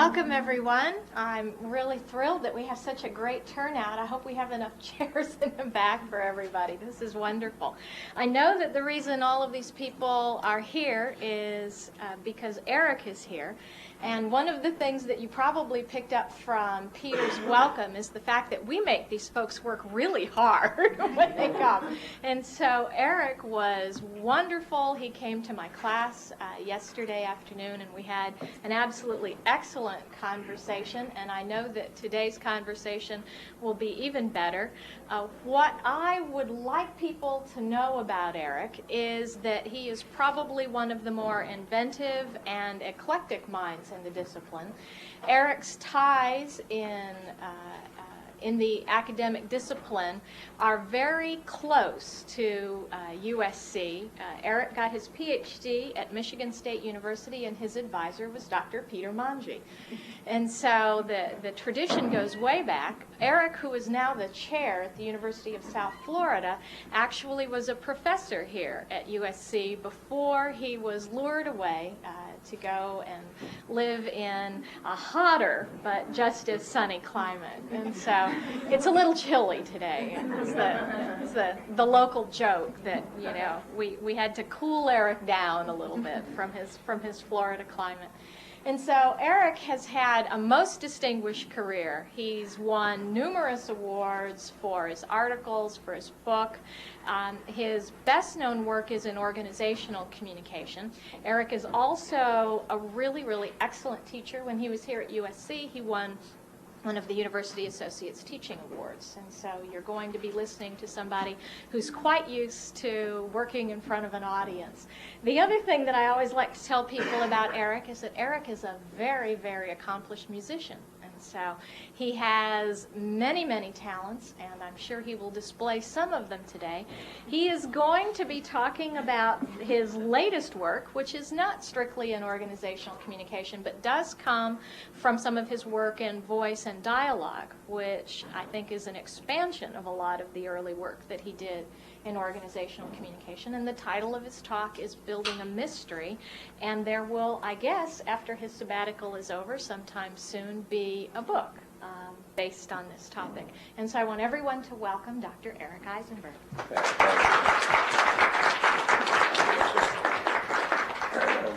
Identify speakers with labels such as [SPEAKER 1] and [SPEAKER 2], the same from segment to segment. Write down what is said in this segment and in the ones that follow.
[SPEAKER 1] Welcome, everyone. I'm really thrilled that we have such a great turnout. I hope we have enough chairs in the back for everybody. This is wonderful. I know that the reason all of these people are here is because Eric is here. And one of the things that you probably picked up from Peter's welcome is the fact that we make these folks work really hard when they come. And so Eric was wonderful. He came to my class yesterday afternoon, and we had an absolutely excellent conversation. And I know that today's conversation will be even better. What I would like people to know about Eric is that he is probably one of the more inventive and eclectic minds in the discipline. Eric's ties in the academic discipline are very close to USC. Eric got his PhD at Michigan State University, and his advisor was Dr. Peter Manji. And so the tradition goes way back. Eric, who is now the chair at the University of South Florida, actually was a professor here at USC before he was lured away to go and live in a hotter but just as sunny climate. And so it's a little chilly today. It's the local joke that, you know, we had to cool Eric down a little bit from his Florida climate. And so Eric has had a most distinguished career. He's won numerous awards for his articles, for his book. His best-known work is in organizational communication. Eric is also a really, really excellent teacher. When he was here at USC, he won one of the University Associates Teaching Awards. And so you're going to be listening to somebody who's quite used to working in front of an audience. The other thing that I always like to tell people about Eric is that Eric is a very, very accomplished musician. And so he has many, many talents, and I'm sure he will display some of them today. He is going to be talking about his latest work, which is not strictly in organizational communication, but does come from some of his work in voice and dialogue, which I think is an expansion of a lot of the early work that he did in organizational communication. And the title of his talk is Building a Mystery, and there will, I guess, after his sabbatical is over sometime soon, be a book based on this topic. And so I want everyone to welcome Dr. Eric Eisenberg.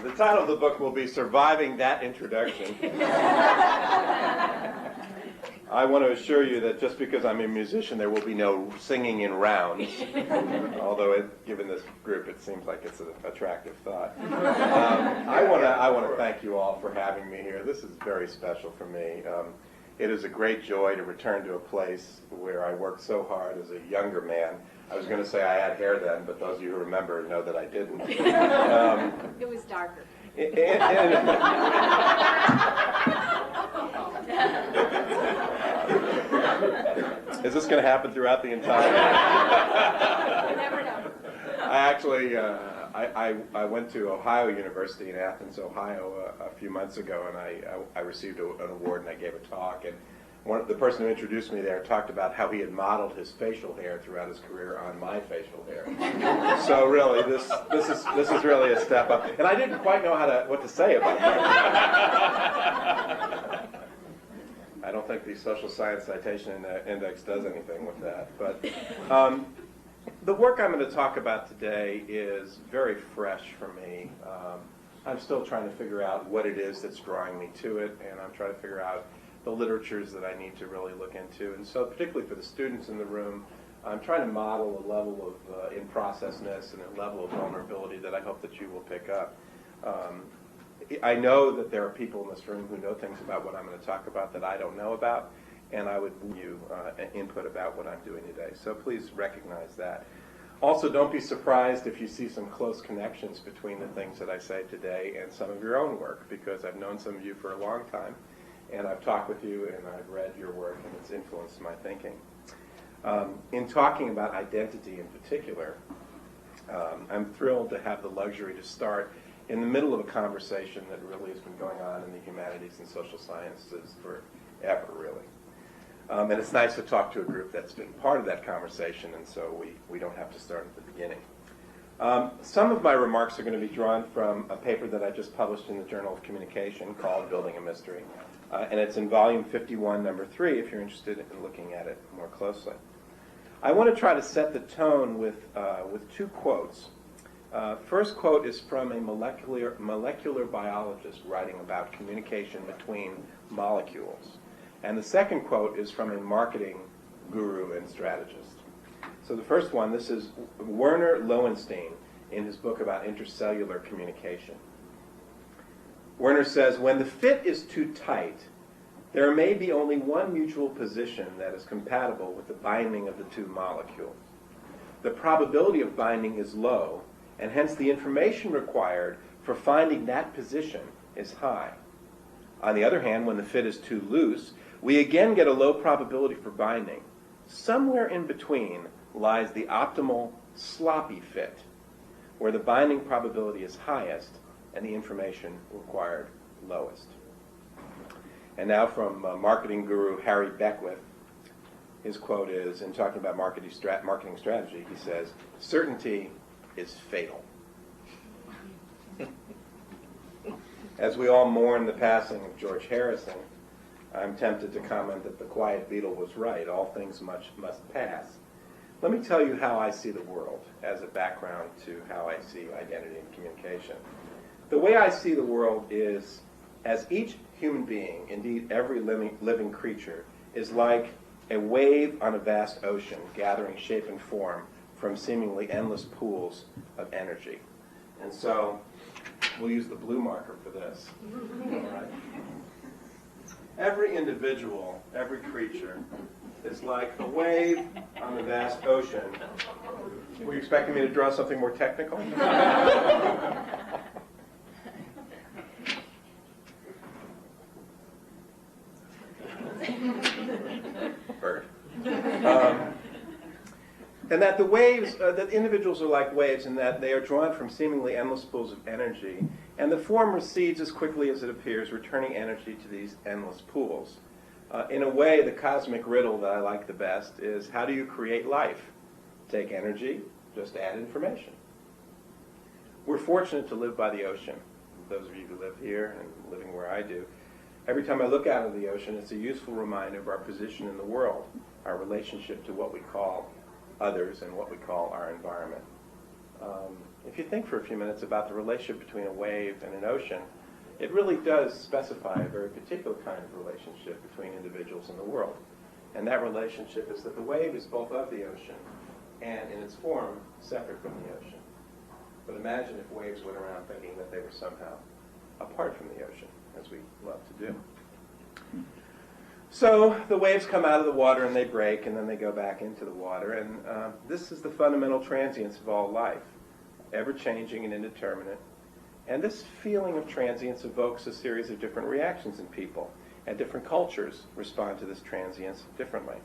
[SPEAKER 2] The title of the book will be Surviving That Introduction. I want to assure you that just because I'm a musician, there will be no singing in rounds. Although, given this group, it seems like it's an attractive thought. I want to thank you all for having me here. This is very special for me. It is a great joy to return to a place where I worked so hard as a younger man. I was going to say I had hair then, but those of you who remember know that I didn't.
[SPEAKER 1] It was darker.
[SPEAKER 2] Is this going to happen throughout the entire?
[SPEAKER 1] You never know.
[SPEAKER 2] I actually, I went to Ohio University in Athens, Ohio, a few months ago, and I received an award and I gave a talk. And the person who introduced me there talked about how he had modeled his facial hair throughout his career on my facial hair. So really, this is really a step up. And I didn't quite know what to say about that. I don't think the Social Science Citation Index does anything with that. But the work I'm going to talk about today is very fresh for me. I'm still trying to figure out what it is that's drawing me to it, and I'm trying to figure out the literatures that I need to really look into. And so particularly for the students in the room, I'm trying to model a level of in-processness and a level of vulnerability that I hope that you will pick up. I know that there are people in this room who know things about what I'm going to talk about that I don't know about, and I would give you input about what I'm doing today. So please recognize that. Also, don't be surprised if you see some close connections between the things that I say today and some of your own work, because I've known some of you for a long time, and I've talked with you, and I've read your work, and it's influenced my thinking. In talking about identity in particular, I'm thrilled to have the luxury to start in the middle of a conversation that really has been going on in the humanities and social sciences forever, really. And it's nice to talk to a group that's been part of that conversation, and so we don't have to start at the beginning. Some of my remarks are going to be drawn from a paper that I just published in the Journal of Communication called Building a Mystery. And it's in volume 51, number 3, if you're interested in looking at it more closely. I want to try to set the tone with two quotes. First quote is from a molecular biologist writing about communication between molecules. And the second quote is from a marketing guru and strategist. So the first one, this is Werner Lowenstein in his book about intercellular communication. Werner says, when the fit is too tight, there may be only one mutual position that is compatible with the binding of the two molecules. The probability of binding is low, and hence the information required for finding that position is high. On the other hand, when the fit is too loose, we again get a low probability for binding. Somewhere in between lies the optimal sloppy fit, where the binding probability is highest and the information required lowest. And now from marketing guru Harry Beckwith, his quote is, in talking about marketing strategy, he says, certainty is fatal. As we all mourn the passing of George Harrison, I'm tempted to comment that the quiet Beatle was right. All things must pass. Let me tell you how I see the world as a background to how I see identity and communication. The way I see the world is, as each human being, indeed every living creature, is like a wave on a vast ocean gathering shape and form from seemingly endless pools of energy. And so we'll use the blue marker for this. All right. Every individual, every creature, is like a wave on the vast ocean. Were you expecting me to draw something more technical? Bird. And that the waves, that individuals are like waves in that they are drawn from seemingly endless pools of energy, and the form recedes as quickly as it appears, returning energy to these endless pools. In a way, the cosmic riddle that I like the best is, how do you create life? Take energy, just add information. We're fortunate to live by the ocean. Those of you who live here and living where I do, every time I look out of the ocean, it's a useful reminder of our position in the world, our relationship to what we call others and what we call our environment. If you think for a few minutes about the relationship between a wave and an ocean, it really does specify a very particular kind of relationship between individuals in the world. And that relationship is that the wave is both of the ocean and, in its form, separate from the ocean. But imagine if waves went around thinking that they were somehow apart from the ocean, as we love to do. So the waves come out of the water and they break, and then they go back into the water. And this is the fundamental transience of all life, ever-changing and indeterminate. And this feeling of transience evokes a series of different reactions in people, and different cultures respond to this transience differently.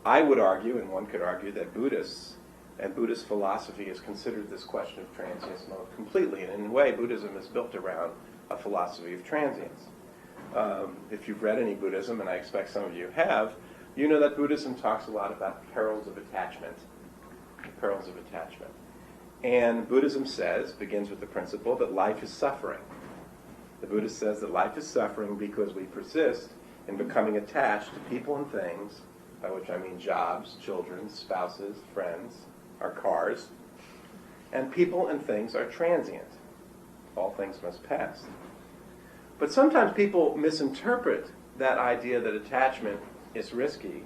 [SPEAKER 2] I would argue, and one could argue, that Buddhists and Buddhist philosophy has considered this question of transience completely, and in a way, Buddhism is built around a philosophy of transience. If you've read any Buddhism, and I expect some of you have, you know that Buddhism talks a lot about perils of attachment. Perils of attachment. And Buddhism begins with the principle that life is suffering. The Buddhist says that life is suffering because we persist in becoming attached to people and things, by which I mean jobs, children, spouses, friends, our cars. And people and things are transient. All things must pass. But sometimes people misinterpret that idea that attachment is risky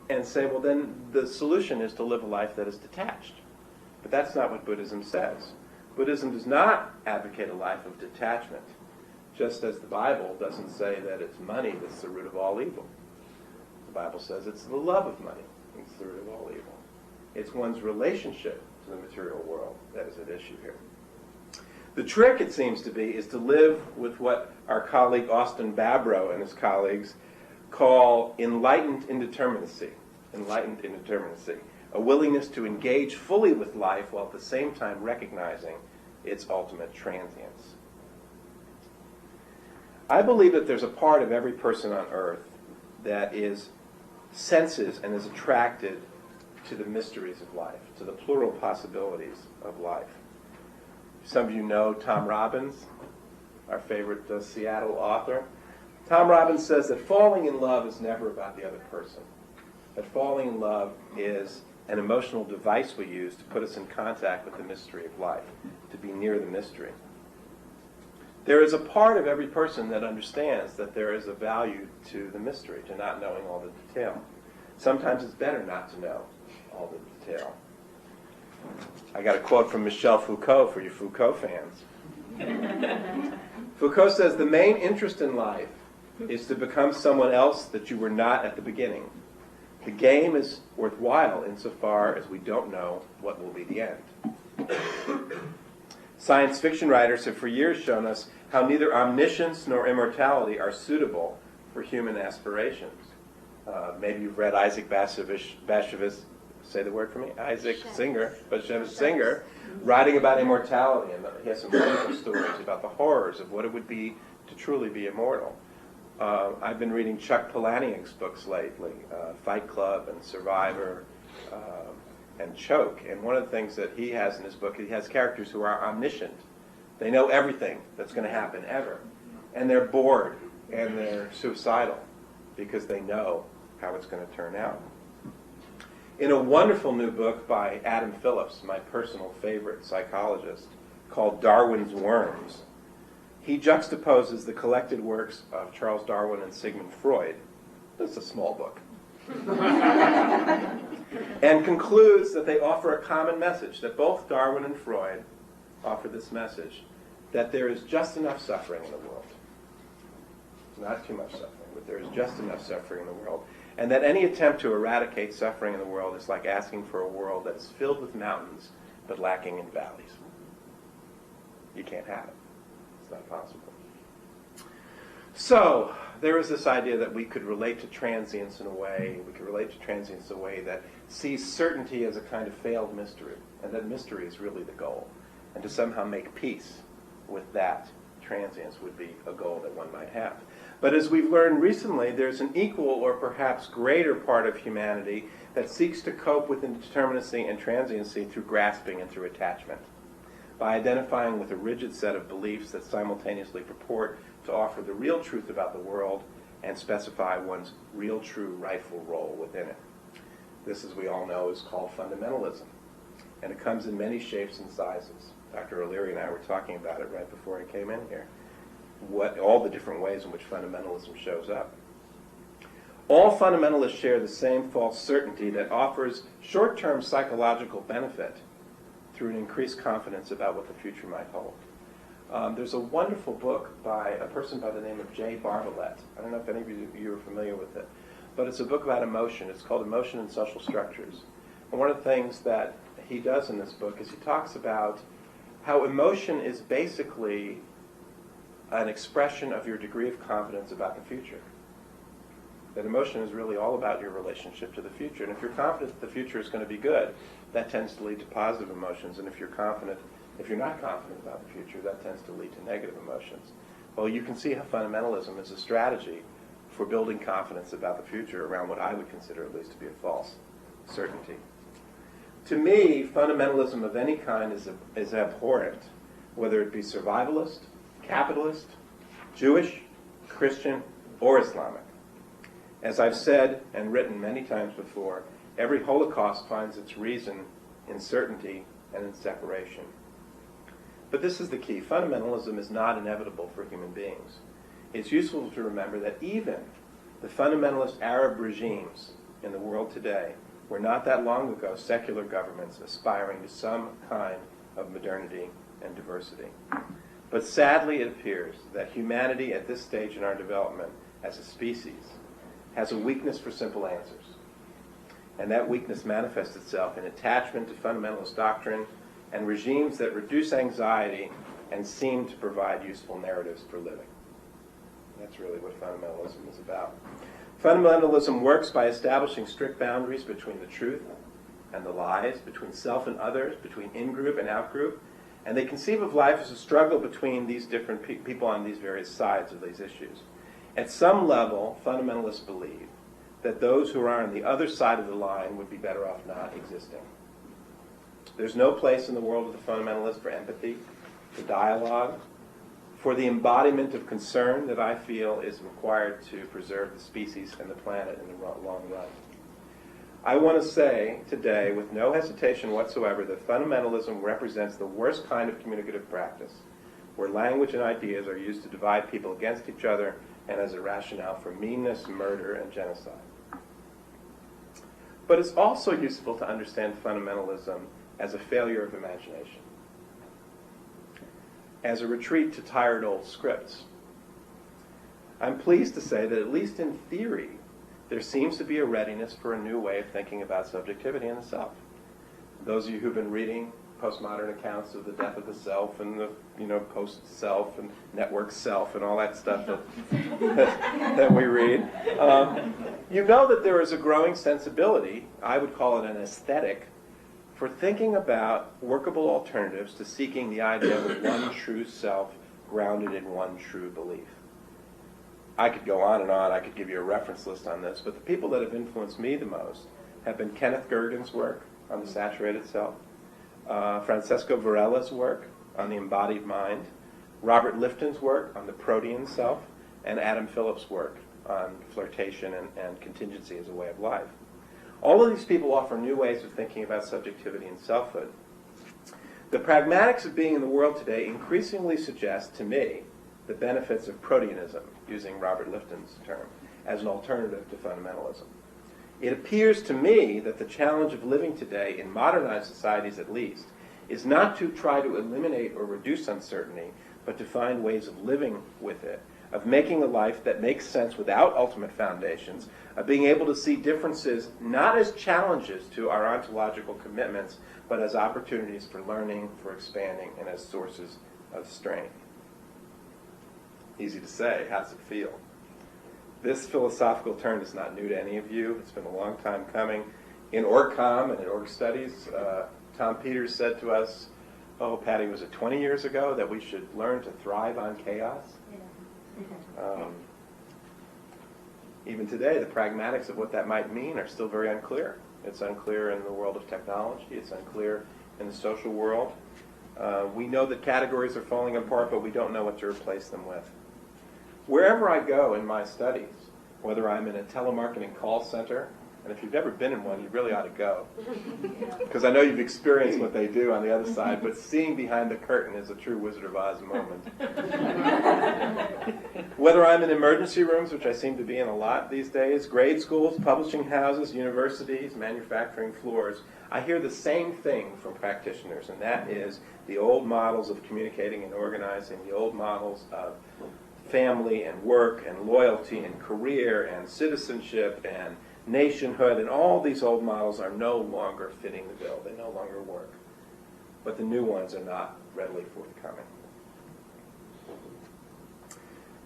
[SPEAKER 2] and say, well, then the solution is to live a life that is detached. But that's not what Buddhism says. Buddhism does not advocate a life of detachment, just as the Bible doesn't say that it's money that's the root of all evil. The Bible says it's the love of money that's the root of all evil. It's one's relationship to the material world that is at issue here. The trick, it seems to be, is to live with what our colleague Austin Babrow and his colleagues call enlightened indeterminacy. Enlightened indeterminacy. A willingness to engage fully with life while at the same time recognizing its ultimate transience. I believe that there's a part of every person on earth that senses and is attracted to the mysteries of life, to the plural possibilities of life. Some of you know Tom Robbins, our favorite Seattle author. Tom Robbins says that falling in love is never about the other person. That falling in love is an emotional device we use to put us in contact with the mystery of life, to be near the mystery. There is a part of every person that understands that there is a value to the mystery, to not knowing all the detail. Sometimes it's better not to know all the detail. I got a quote from Michel Foucault for you Foucault fans. Foucault says, "The main interest in life is to become someone else that you were not at the beginning. The game is worthwhile insofar as we don't know what will be the end." Science fiction writers have for years shown us how neither omniscience nor immortality are suitable for human aspirations. Maybe you've read Isaac Bashevis, say the word for me, Bashevis Singer, writing about immortality, and he has some wonderful stories about the horrors of what it would be to truly be immortal. I've been reading Chuck Palahniuk's books lately, Fight Club and Survivor and Choke. And one of the things that he has in his book, he has characters who are omniscient. They know everything that's going to happen ever. And they're bored and they're suicidal because they know how it's going to turn out. In a wonderful new book by Adam Phillips, my personal favorite psychologist, called Darwin's Worms, he juxtaposes the collected works of Charles Darwin and Sigmund Freud. It's a small book. And concludes that they offer a common message, that both Darwin and Freud offer this message, that there is just enough suffering in the world. Not too much suffering, but there is just enough suffering in the world. And that any attempt to eradicate suffering in the world is like asking for a world that is filled with mountains but lacking in valleys. You can't have it. It's not possible. So, there is this idea that we could relate to transience in a way, that sees certainty as a kind of failed mystery, and that mystery is really the goal. And to somehow make peace with that transience would be a goal that one might have. But as we've learned recently, there's an equal or perhaps greater part of humanity that seeks to cope with indeterminacy and transiency through grasping and through attachment, by identifying with a rigid set of beliefs that simultaneously purport to offer the real truth about the world and specify one's real, true, rightful role within it. This, as we all know, is called fundamentalism, and it comes in many shapes and sizes. Dr. O'Leary and I were talking about it right before I came in here, all the different ways in which fundamentalism shows up. All fundamentalists share the same false certainty that offers short-term psychological benefit through an increased confidence about what the future might hold. There's a wonderful book by a person by the name of Jay Barbalet. I don't know if any of you are familiar with it, but it's a book about emotion. It's called Emotion and Social Structures. And one of the things that he does in this book is he talks about how emotion is basically an expression of your degree of confidence about the future. That emotion is really all about your relationship to the future. And if you're confident that the future is going to be good, that tends to lead to positive emotions. And if you're not confident about the future, that tends to lead to negative emotions. Well, you can see how fundamentalism is a strategy for building confidence about the future around what I would consider at least to be a false certainty. To me, fundamentalism of any kind is abhorrent, whether it be survivalist, capitalist, Jewish, Christian, or Islamic. As I've said and written many times before, every Holocaust finds its reason in certainty and in separation. But this is the key. Fundamentalism is not inevitable for human beings. It's useful to remember that even the fundamentalist Arab regimes in the world today were not that long ago secular governments aspiring to some kind of modernity and diversity. But sadly, it appears that humanity at this stage in our development as a species has a weakness for simple answers. And that weakness manifests itself in attachment to fundamentalist doctrine and regimes that reduce anxiety and seem to provide useful narratives for living. That's really what fundamentalism is about. Fundamentalism works by establishing strict boundaries between the truth and the lies, between self and others, between in-group and out-group, and they conceive of life as a struggle between these different people on these various sides of these issues. At some level, fundamentalists believe that those who are on the other side of the line would be better off not existing. There's no place in the world of the fundamentalist for empathy, for dialogue, for the embodiment of concern that I feel is required to preserve the species and the planet in the long run. I want to say today, with no hesitation whatsoever, that fundamentalism represents the worst kind of communicative practice, where language and ideas are used to divide people against each other and as a rationale for meanness, murder, and genocide. But it's also useful to understand fundamentalism as a failure of imagination, as a retreat to tired old scripts. I'm pleased to say that at least in theory, there seems to be a readiness for a new way of thinking about subjectivity and the self. Those of you who've been reading postmodern accounts of the death of the self and the post-self and network self and all that stuff that we read, you know that there is a growing sensibility, I would call it an aesthetic, for thinking about workable alternatives to seeking the idea of one true self grounded in one true belief. I could go on and on. I could give you a reference list on this, but the people that have influenced me the most have been Kenneth Gergen's work on the saturated self, Francesco Varela's work on the embodied mind, Robert Lifton's work on the protean self, and Adam Phillips' work on flirtation and contingency as a way of life. All of these people offer new ways of thinking about subjectivity and selfhood. The pragmatics of being in the world today increasingly suggest to me the benefits of proteanism, using Robert Lifton's term, as an alternative to fundamentalism. It appears to me that the challenge of living today, in modernized societies at least, is not to try to eliminate or reduce uncertainty, but to find ways of living with it, of making a life that makes sense without ultimate foundations, of being able to see differences not as challenges to our ontological commitments, but as opportunities for learning, for expanding, and as sources of strength. Easy to say. How does it feel? This philosophical turn is not new to any of you. It's been a long time coming. In OrgComm and in Org Studies, Tom Peters said to us, oh, Patty, was it 20 years ago that we should learn to thrive on chaos? Yeah. Even today, the pragmatics of what that might mean are still very unclear. It's unclear in the world of technology. It's unclear in the social world. We know that categories are falling apart, but we don't know what to replace them with. Wherever I go in my studies, whether I'm in a telemarketing call center, and if you've never been in one, you really ought to go. Because I know you've experienced what they do on the other side, but seeing behind the curtain is a true Wizard of Oz moment. Whether I'm in emergency rooms, which I seem to be in a lot these days, grade schools, publishing houses, universities, manufacturing floors, I hear the same thing from practitioners, and that is the old models of communicating and organizing, the old models of family and work and loyalty and career and citizenship and nationhood, and all these old models are no longer fitting the bill. They no longer work. But the new ones are not readily forthcoming.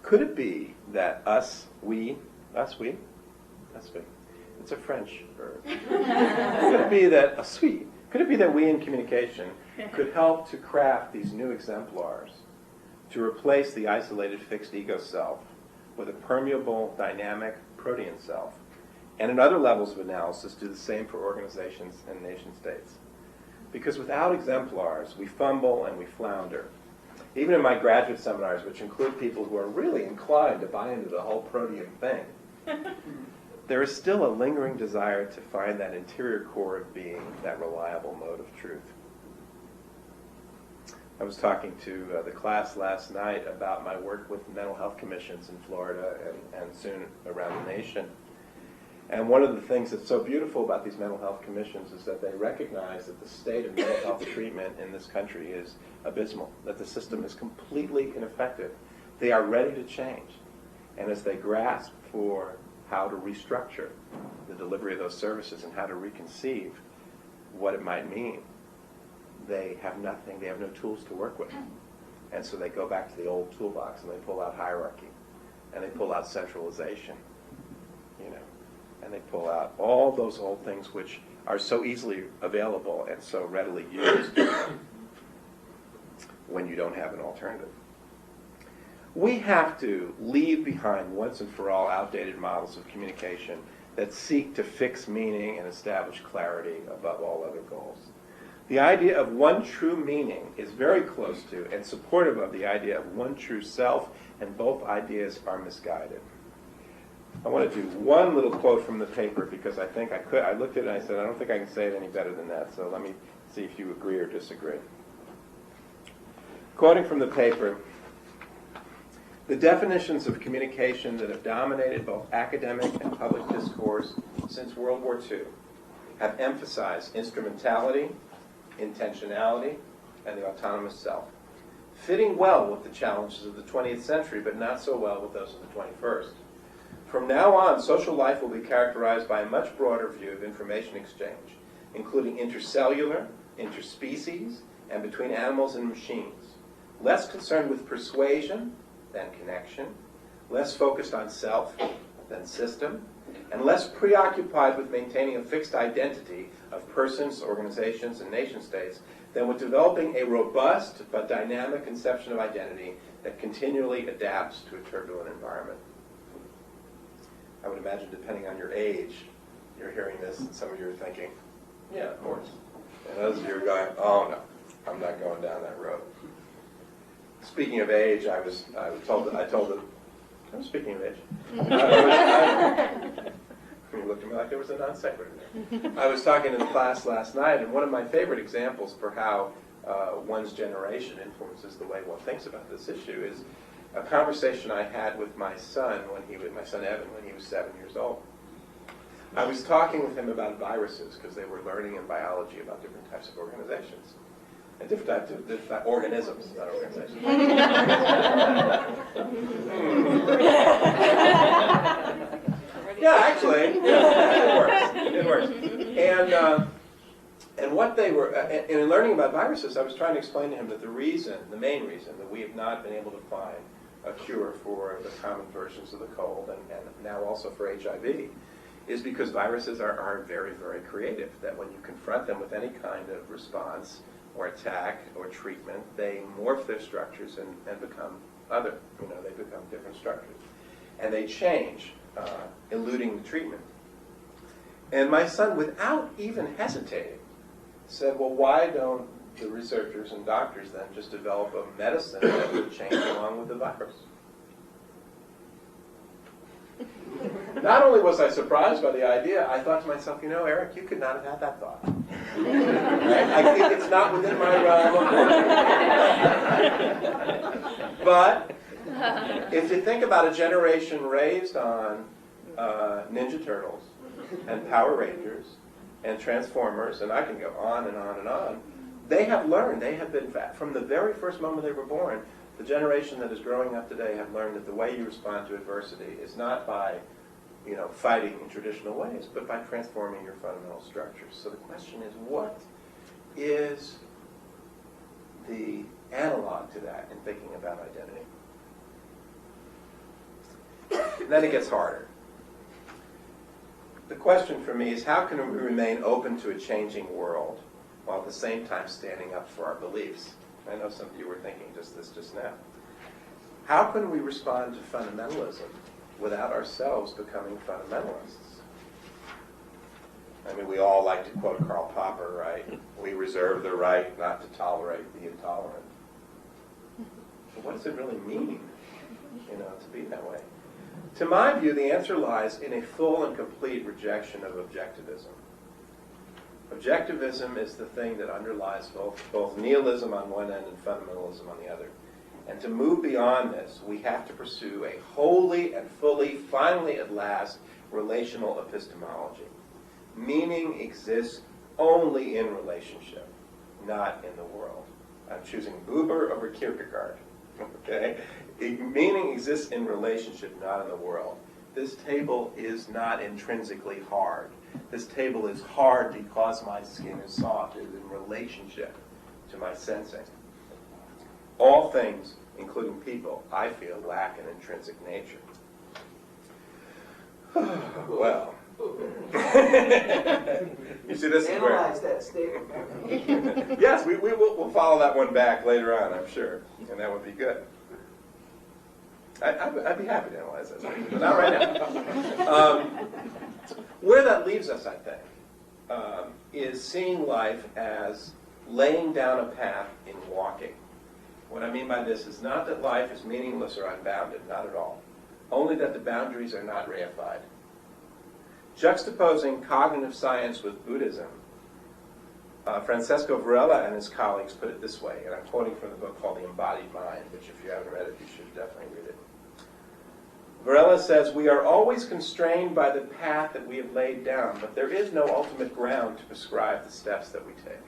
[SPEAKER 2] Could it be that we, it's a French verb. Could it be that we in communication could help to craft these new exemplars to replace the isolated fixed ego self with a permeable, dynamic protean self, and in other levels of analysis do the same for organizations and nation states? Because without exemplars, we fumble and we flounder. Even in my graduate seminars, which include people who are really inclined to buy into the whole protean thing, there is still a lingering desire to find that interior core of being, that reliable mode of truth. I was talking to the class last night about my work with mental health commissions in Florida and soon around the nation. And one of the things that's so beautiful about these mental health commissions is that they recognize that the state of mental health treatment in this country is abysmal, that the system is completely ineffective. They are ready to change. And as they grasp for how to restructure the delivery of those services and how to reconceive what it might mean, they have nothing, they have no tools to work with. And so they go back to the old toolbox and they pull out hierarchy and they pull out centralization, and they pull out all those old things which are so easily available and so readily used when you don't have an alternative. We have to leave behind once and for all outdated models of communication that seek to fix meaning and establish clarity above all other goals. The idea of one true meaning is very close to and supportive of the idea of one true self, and both ideas are misguided. I want to do one little quote from the paper because I think I could. I looked at it and I said, I don't think I can say it any better than that, so let me see if you agree or disagree. Quoting from the paper, the definitions of communication that have dominated both academic and public discourse since World War II have emphasized instrumentality, intentionality, and the autonomous self, fitting well with the challenges of the 20th century, but not so well with those of the 21st. From now on, social life will be characterized by a much broader view of information exchange, including intercellular, interspecies, and between animals and machines, less concerned with persuasion than connection, less focused on self than system, and less preoccupied with maintaining a fixed identity of persons, organizations, and nation-states than with developing a robust but dynamic conception of identity that continually adapts to a turbulent environment. I would imagine, depending on your age, you're hearing this, and some of you are thinking, yeah, of course. And others of you are going, oh no, I'm not going down that road. Speaking of age, I'm speaking of age. You looked at me like there was a non sequitur there. I was talking to the class last night, and one of my favorite examples for how one's generation influences the way one thinks about this issue is a conversation I had with my son Evan, when he was 7 years old. I was talking with him about viruses because they were learning in biology about different types of organizations. And different types of organisms, not organizations. Yeah, actually, yeah, it works. And what they were, and in learning about viruses, I was trying to explain to him that the main reason that we have not been able to find a cure for the common versions of the cold and now also for HIV is because viruses are very, very creative, that when you confront them with any kind of response or attack or treatment, they morph their structures and become other. They become different structures. And they change, eluding the treatment. And my son, without even hesitating, said, well, why don't the researchers and doctors then just develop a medicine that would change along with the virus? Not only was I surprised by the idea, I thought to myself, Eric, you could not have had that thought. Right? I think it's not within my realm of But if you think about a generation raised on Ninja Turtles and Power Rangers and Transformers, and I can go on and on and on, they have learned, they have been, from the very first moment they were born, the generation that is growing up today have learned that the way you respond to adversity is not by fighting in traditional ways, but by transforming your fundamental structures. So the question is, what is the analog to that in thinking about identity? Then it gets harder. The question for me is, how can we remain open to a changing world while at the same time standing up for our beliefs? I know some of you were thinking just now. How can we respond to fundamentalism without ourselves becoming fundamentalists? I mean, we all like to quote Karl Popper, right? We reserve the right not to tolerate the intolerant. So what does it really mean, to be that way? To my view, the answer lies in a full and complete rejection of objectivism. Objectivism is the thing that underlies both nihilism on one end and fundamentalism on the other. And to move beyond this, we have to pursue a wholly and fully, finally at last, relational epistemology. Meaning exists only in relationship, not in the world. I'm choosing Buber over Kierkegaard. Okay? Meaning exists in relationship, not in the world. This table is not intrinsically hard. This table is hard because my skin is soft. It is in relationship to my sensing. All things, including people, I feel lack an intrinsic nature. Well. You see, this
[SPEAKER 3] Analyze that statement.
[SPEAKER 2] Yes, we'll follow that one back later on, I'm sure, and that would be good. I'd be happy to analyze that, but not right now. Where that leaves us, I think, is seeing life as laying down a path in walking. What I mean by this is not that life is meaningless or unbounded, not at all. Only that the boundaries are not reified. Juxtaposing cognitive science with Buddhism, Francesco Varela and his colleagues put it this way, and I'm quoting from the book called The Embodied Mind, which if you haven't read it, you should definitely read it. Varela says, "We are always constrained by the path that we have laid down, but there is no ultimate ground to prescribe the steps that we take."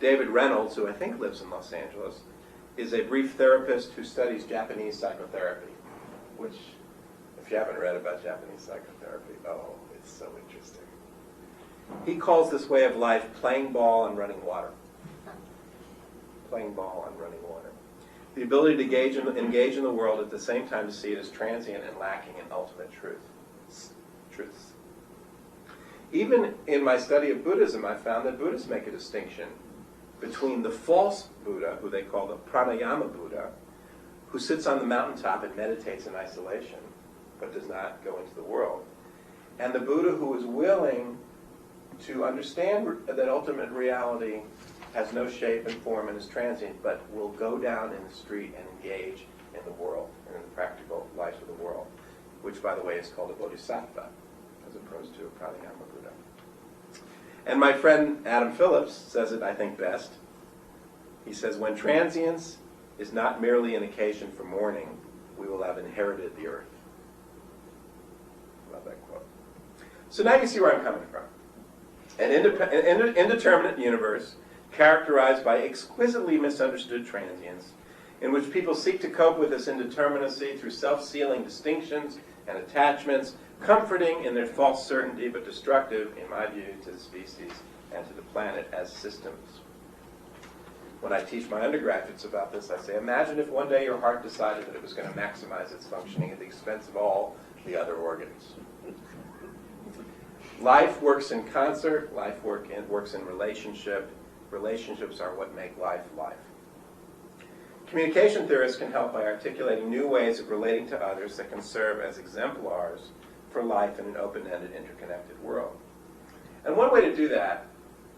[SPEAKER 2] David Reynolds, who I think lives in Los Angeles, is a brief therapist who studies Japanese psychotherapy, which, if you haven't read about Japanese psychotherapy, oh, it's so interesting. He calls this way of life playing ball and running water. Playing ball and running water. The ability to engage in the world at the same time to see it as transient and lacking in ultimate truths. Even in my study of Buddhism, I found that Buddhists make a distinction between the false Buddha, who they call the pranayama Buddha, who sits on the mountaintop and meditates in isolation, but does not go into the world, and the Buddha who is willing to understand that ultimate reality has no shape and form and is transient, but will go down in the street and engage in the world and in the practical life of the world, which, by the way, is called a bodhisattva, as opposed to a pranayama Buddha. And my friend Adam Phillips says it, I think, best. He says, "When transience is not merely an occasion for mourning, we will have inherited the earth." Love that quote. So now you see where I'm coming from. An indeterminate universe characterized by exquisitely misunderstood transience, in which people seek to cope with this indeterminacy through self-sealing distinctions and attachments, comforting in their false certainty, but destructive, in my view, to the species and to the planet as systems. When I teach my undergraduates about this, I say, imagine if one day your heart decided that it was going to maximize its functioning at the expense of all the other organs. Life works in concert. Life works in relationship. Relationships are what make life life. Communication theorists can help by articulating new ways of relating to others that can serve as exemplars for life in an open-ended, interconnected world. And one way to do that,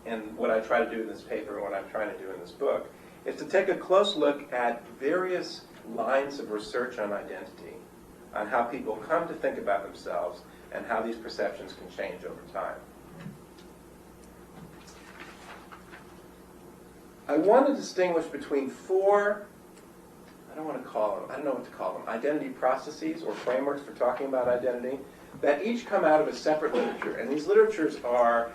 [SPEAKER 2] and what I try to do in this paper and what I'm trying to do in this book, is to take a close look at various lines of research on identity, on how people come to think about themselves and how these perceptions can change over time. I want to distinguish between four, I don't know what to call them, identity processes or frameworks for talking about identity that each come out of a separate literature. And these literatures are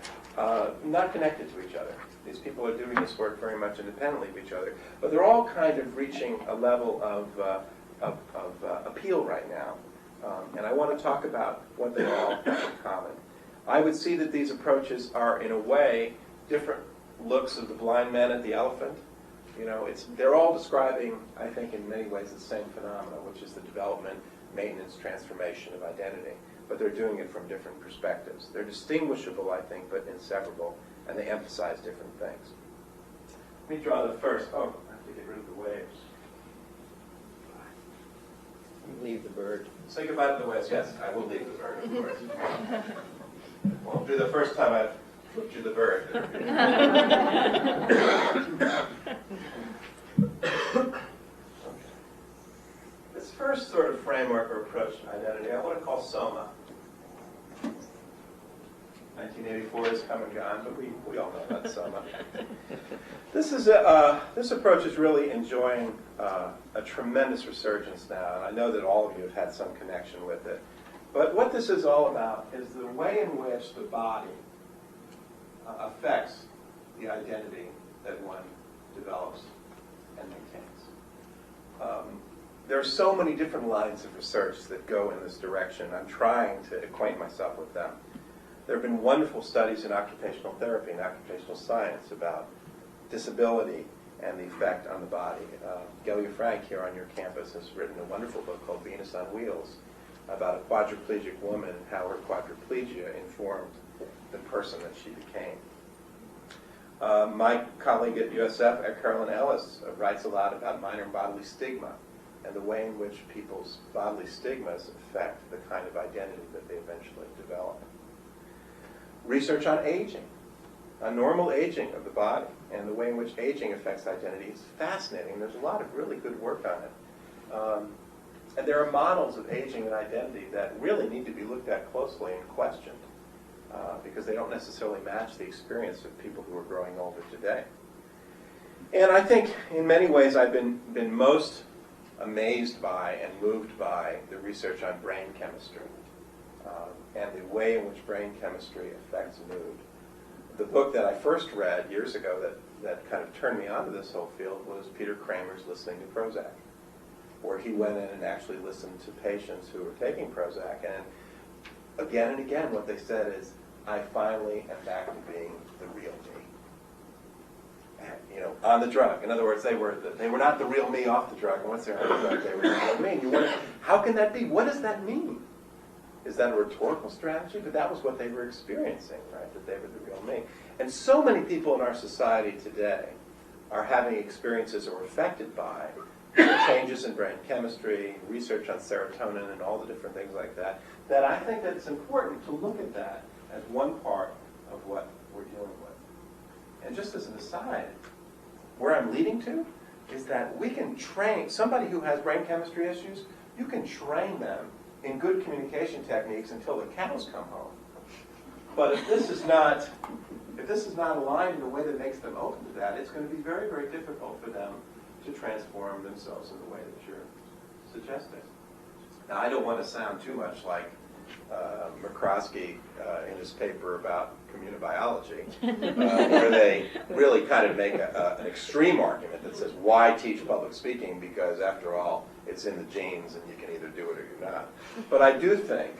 [SPEAKER 2] not connected to each other. These people are doing this work very much independently of each other. But they're all kind of reaching a level of appeal right now. And I want to talk about what they all have in common. I would see that these approaches are, in a way, different looks of the blind man at the elephant. You know, they're all describing, I think, in many ways the same phenomena, which is the development, maintenance, transformation of identity. But they're doing it from different perspectives. They're distinguishable, I think, but inseparable, and they emphasize different things. Let me draw the first. Oh, I have to get rid of the waves.
[SPEAKER 3] Leave the bird.
[SPEAKER 2] Say goodbye to the waves. Yes, I will leave the bird, of course. Won't be the first time I've flipped you the bird. This first sort of framework or approach to identity, I want to call SOMA. 1984 has come and gone, but we all know about SOMA. This approach is really enjoying a tremendous resurgence now, and I know that all of you have had some connection with it. But what this is all about is the way in which the body affects the identity that one develops and maintains. There are so many different lines of research that go in this direction. I'm trying to acquaint myself with them. There have been wonderful studies in occupational therapy and occupational science about disability and the effect on the body. Gelia Frank here on your campus has written a wonderful book called Venus on Wheels about a quadriplegic woman and how her quadriplegia informed the person that she became. My colleague at USF, Carolyn Ellis, writes a lot about minor bodily stigma and the way in which people's bodily stigmas affect the kind of identity that they eventually develop. Research on aging normal aging of the body and the way in which aging affects identity is fascinating. There's a lot of really good work on it. And there are models of aging and identity that really need to be looked at closely and questioned because they don't necessarily match the experience of people who are growing older today. And I think in many ways I've been most amazed by and moved by the research on brain chemistry and the way in which brain chemistry affects mood. The book that I first read years ago that kind of turned me onto this whole field was Peter Kramer's Listening to Prozac, where he went in and actually listened to patients who were taking Prozac. And again and again, what they said is, I finally am back to being the real me. And, you know, on the drug. In other words, they were not the real me off the drug. And once they're on the drug, they were the real me. And you wonder, how can that be? What does that mean? Is that a rhetorical strategy? But that was what they were experiencing, right? That they were the real me. And so many people in our society today are having experiences or affected by changes in brain chemistry, research on serotonin, and all the different things like that, that I think that it's important to look at that as one part of what we're dealing with. And just as an aside, where I'm leading to is that we can train somebody who has brain chemistry issues, you can train them in good communication techniques until the cows come home. But if this is not aligned in a way that makes them open to that, it's going to be very, very difficult for them to transform themselves in the way that you're suggesting. Now, I don't want to sound too much like McCroskey in his paper about communibiology, where they really kind of make an extreme argument that says, why teach public speaking? Because after all, it's in the genes and you can either do it or you're not. But I do think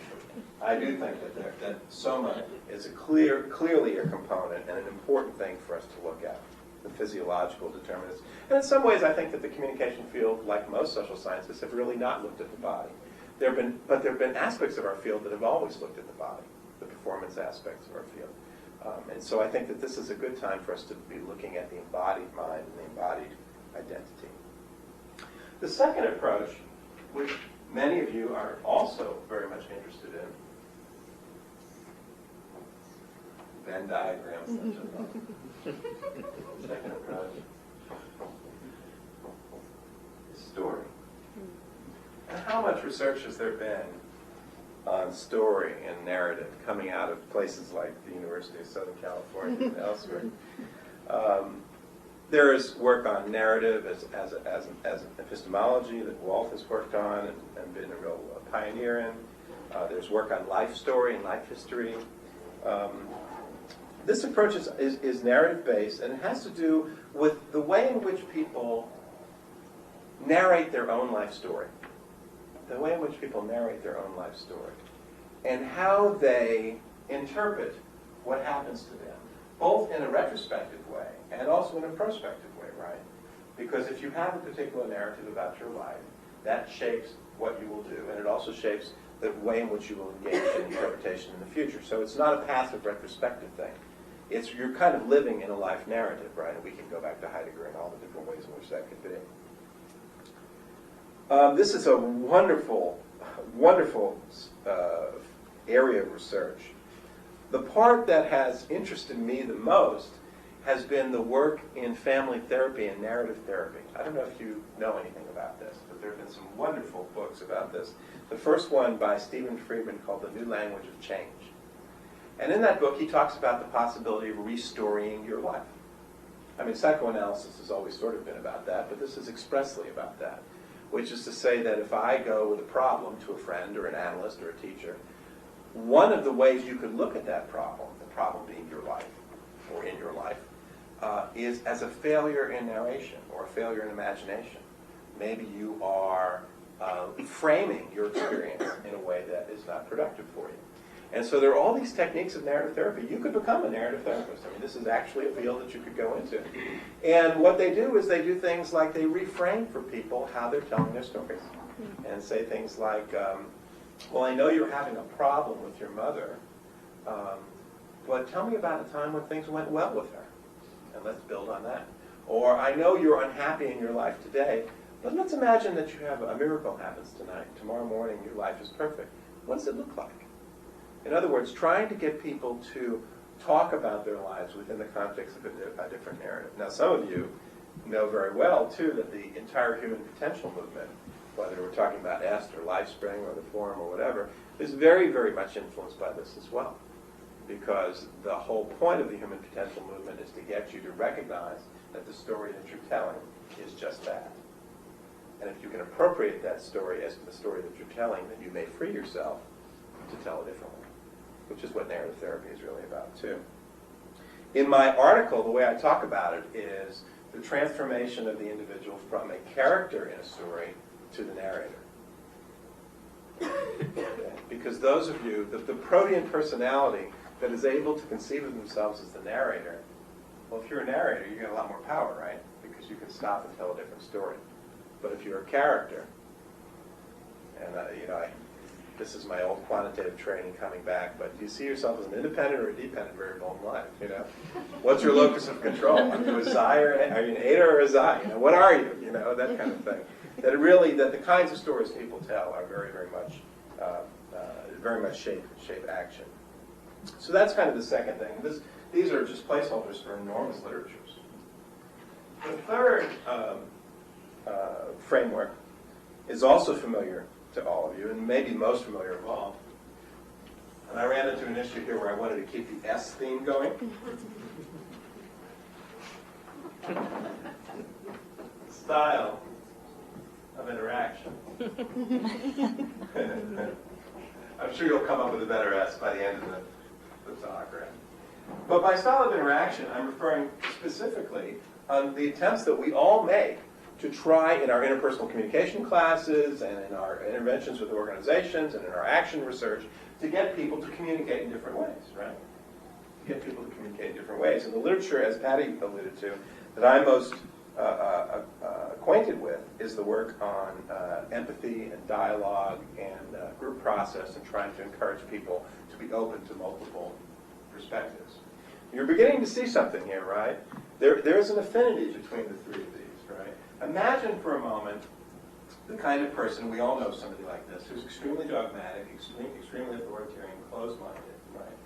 [SPEAKER 2] that soma is clearly a component and an important thing for us to look at, the physiological determinants. And in some ways, I think that the communication field, like most social sciences, have really not looked at the body. But there have been aspects of our field that have always looked at the body, the performance aspects of our field. And so I think that this is a good time for us to be looking at the embodied mind and the embodied identity. The second approach, which many of you are also very much interested in, Venn diagrams, such as well. Second approach is story. And how much research has there been on story and narrative coming out of places like the University of Southern California and elsewhere? There is work on narrative as an epistemology that Walt has worked on and been a real pioneer in. There's work on life story and life history. This approach is narrative-based, and it has to do with the way in which people narrate their own life story. The way in which people narrate their own life story. And how they interpret what happens to them, both in a retrospective way and also in a prospective way, right? Because if you have a particular narrative about your life, that shapes what you will do, and it also shapes the way in which you will engage in interpretation in the future. So it's not a passive retrospective thing. You're kind of living in a life narrative, right? And we can go back to Heidegger and all the different ways in which that could be. This is a wonderful, wonderful area of research. The part that has interested me the most has been the work in family therapy and narrative therapy. I don't know if you know anything about this, but there have been some wonderful books about this. The first one by Stephen Friedman called The New Language of Change. And in that book, he talks about the possibility of restoring your life. I mean, psychoanalysis has always sort of been about that, but this is expressly about that. Which is to say that if I go with a problem to a friend or an analyst or a teacher, one of the ways you could look at that problem, the problem being your life or in your life, is as a failure in narration or a failure in imagination. Maybe you are framing your experience in a way that is not productive for you. And so there are all these techniques of narrative therapy. You could become a narrative therapist. I mean, this is actually a field that you could go into. And what they do is they do things like they reframe for people how they're telling their stories. And say things like, well, I know you're having a problem with your mother, but tell me about a time when things went well with her. And let's build on that. Or I know you're unhappy in your life today, but let's imagine that you have a miracle happens tonight. Tomorrow morning your life is perfect. What does it look like? In other words, trying to get people to talk about their lives within the context of a different narrative. Now, some of you know very well, too, that the entire human potential movement, whether we're talking about EST or LifeSpring or the Forum or whatever, is very, very much influenced by this as well. Because the whole point of the human potential movement is to get you to recognize that the story that you're telling is just that. And if you can appropriate that story as the story that you're telling, then you may free yourself to tell it differently, which is what narrative therapy is really about, too. In my article, the way I talk about it is the transformation of the individual from a character in a story to the narrator. Okay? Because those of you, the protean personality that is able to conceive of themselves as the narrator, well, if you're a narrator, you get a lot more power, right? Because you can stop and tell a different story. But if you're a character, and this is my old quantitative training coming back, but do you see yourself as an independent or a dependent variable in life? What's your locus of control? Are you a Xi or are you an Eta or a Xi? What are you? That kind of thing. That the kinds of stories people tell are very, very much shape action. So that's kind of the second thing. These are just placeholders for enormous literatures. The third framework is also familiar to all of you, and maybe most familiar of all. And I ran into an issue here where I wanted to keep the S theme going. Style of interaction. I'm sure you'll come up with a better S by the end of the talk, right? But by style of interaction, I'm referring specifically on the attempts that we all make to try in our interpersonal communication classes and in our interventions with organizations and in our action research to get people to communicate in different ways, right? To get people to communicate in different ways. And the literature, as Patty alluded to, that I'm most acquainted with is the work on empathy and dialogue and group process and trying to encourage people to be open to multiple perspectives. You're beginning to see something here, right? There's an affinity between the three of these, right? Imagine for a moment the kind of person, we all know somebody like this, who's extremely dogmatic, extremely authoritarian, closed-minded, right?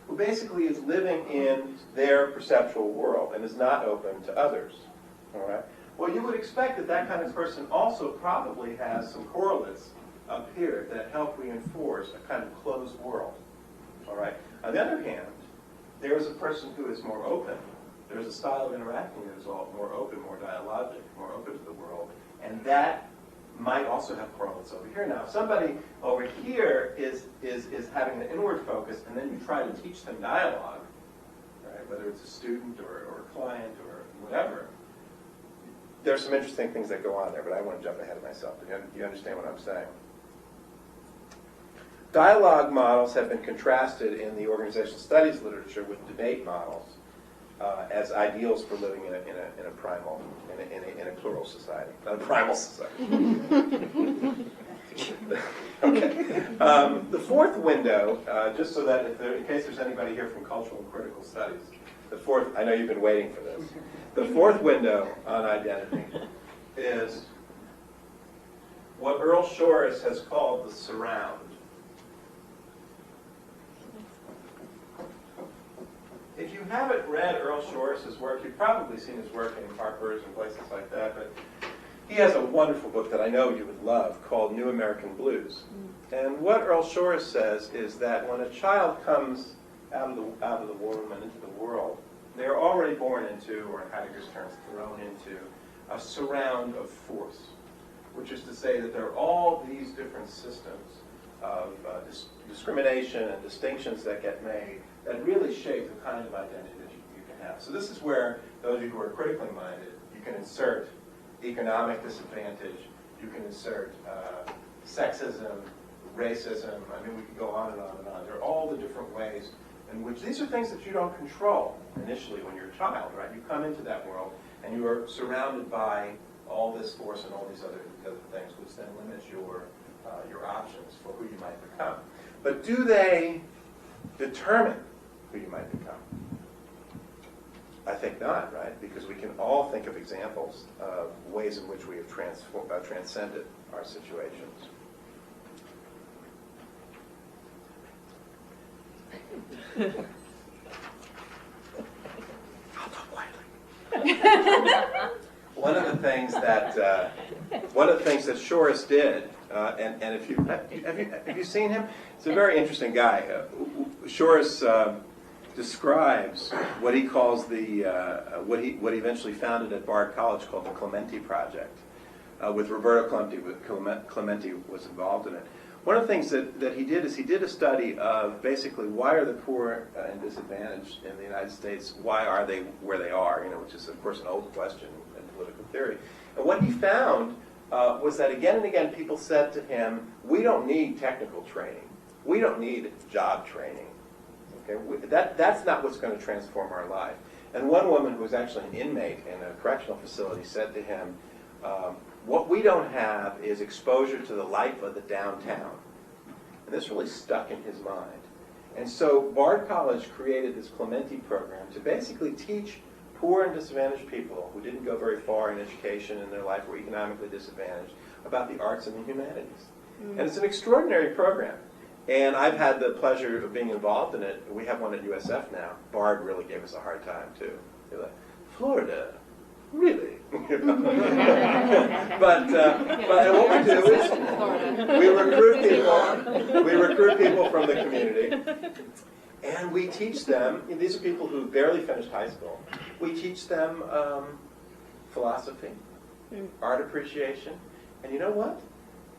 [SPEAKER 2] Who basically is living in their perceptual world and is not open to others, all right? Well, you would expect that that kind of person also probably has some correlates up here that help reinforce a kind of closed world, all right? On the other hand, there is a person who is more open. There's a style of interacting that is all more open, more dialogic, more open to the world, and that might also have correlates over here. Now, if somebody over here is having an inward focus, and then you try to teach them dialogue, right, whether it's a student or a client or whatever, there's some interesting things that go on there, but I want to jump ahead of myself. Do you understand what I'm saying? Dialogue models have been contrasted in the organizational studies literature with debate models as ideals for living in a primal, in a plural society, not a primal society. Okay. The fourth window, just so that in case there's anybody here from cultural and critical studies, I know you've been waiting for this. The fourth window on identity is what Earl Shores has called the surround. If you haven't read Earl Shores' work, you've probably seen his work in Harper's and places like that, but he has a wonderful book that I know you would love called New American Blues. And what Earl Shores says is that when a child comes out of the womb and into the world, they're already born into, or in Heidegger's terms, thrown into, a surround of force, which is to say that there are all these different systems of discrimination and distinctions that get made that really shape the kind of identity that you can have. So this is where those of you who are critically minded, you can insert economic disadvantage, you can insert sexism, racism, I mean we could go on and on and on. There are all the different ways in which these are things that you don't control initially when you're a child, right? You come into that world and you are surrounded by all this force and all these other things, which then limits your options for who you might become. But do they determine who you might become? I think not, right? Because we can all think of examples of ways in which we have transcended our situations. one of the things that Shores did, and if have you seen him? It's a very interesting guy. Shores describes what he calls the what he eventually founded at Bard College called the Clemente Project, with Roberto Clemente. Clemente was involved in it. One of the things that he did is he did a study of basically why are the poor and disadvantaged in the United States, why are they where they are, which is of course an old question in political theory. And what he found was that again and again people said to him, we don't need technical training. We don't need job training. Okay? That's not what's going to transform our life. And one woman who was actually an inmate in a correctional facility said to him, what we don't have is exposure to the life of the downtown. And this really stuck in his mind. And so Bard College created this Clemente program to basically teach poor and disadvantaged people who didn't go very far in education in their life, were economically disadvantaged, about the arts and the humanities. And it's an extraordinary program. And I've had the pleasure of being involved in it. We have one at USF now. Bard really gave us a hard time, too. They're like, Florida? Really? But what we do is we recruit people from the community, and we teach them, these are people who barely finished high school, we teach them philosophy, art appreciation, and you know what?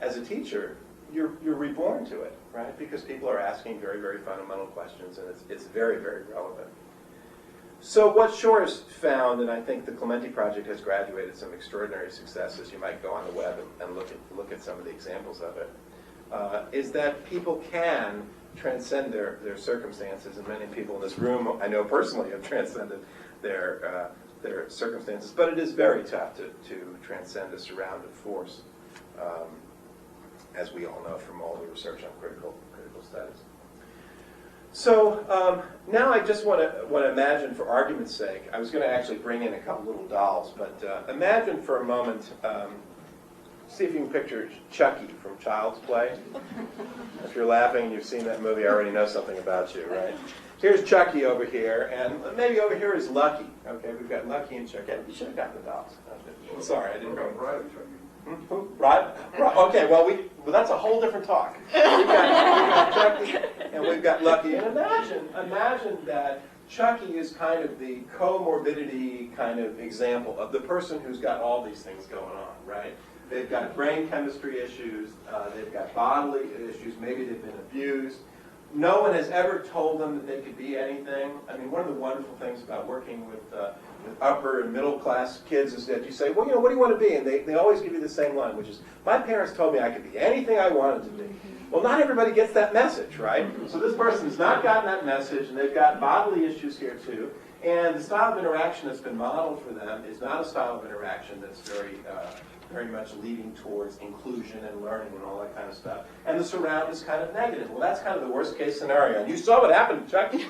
[SPEAKER 2] As a teacher, you're reborn to it, right? Because people are asking very, very fundamental questions, and it's very, very relevant. So what Shores found, and I think the Clemente Project has graduated some extraordinary successes, you might go on the web and look at some of the examples of it, is that people can transcend their circumstances, and many people in this room, I know personally, have transcended their circumstances, but it is very tough to transcend a surrounding force, as we all know from all the research on critical studies. So now I just want to imagine, for argument's sake, I was going to actually bring in a couple little dolls, but imagine for a moment, see if you can picture Chucky from Child's Play. If you're laughing and you've seen that movie, I already know something about you, right? Here's Chucky over here, and maybe over here is Lucky. Okay, we've got Lucky and Chucky. You should have got the dolls. Sorry, I didn't go. Right? Okay, well, that's a whole different talk. We've got Chucky and we've got Lucky. And imagine that Chucky is kind of the comorbidity kind of example of the person who's got all these things going on, right? They've got brain chemistry issues, they've got bodily issues, maybe they've been abused. No one has ever told them that they could be anything. I mean, one of the wonderful things about working with upper and middle class kids is that you say, well, what do you want to be? And they always give you the same line, which is, my parents told me I could be anything I wanted to be. Well, not everybody gets that message, right? So this person's not gotten that message, and they've got bodily issues here too. And the style of interaction that's been modeled for them is not a style of interaction that's very much leading towards inclusion and learning and all that kind of stuff. And the surround is kind of negative. Well, that's kind of the worst case scenario. And you saw what happened to Chucky.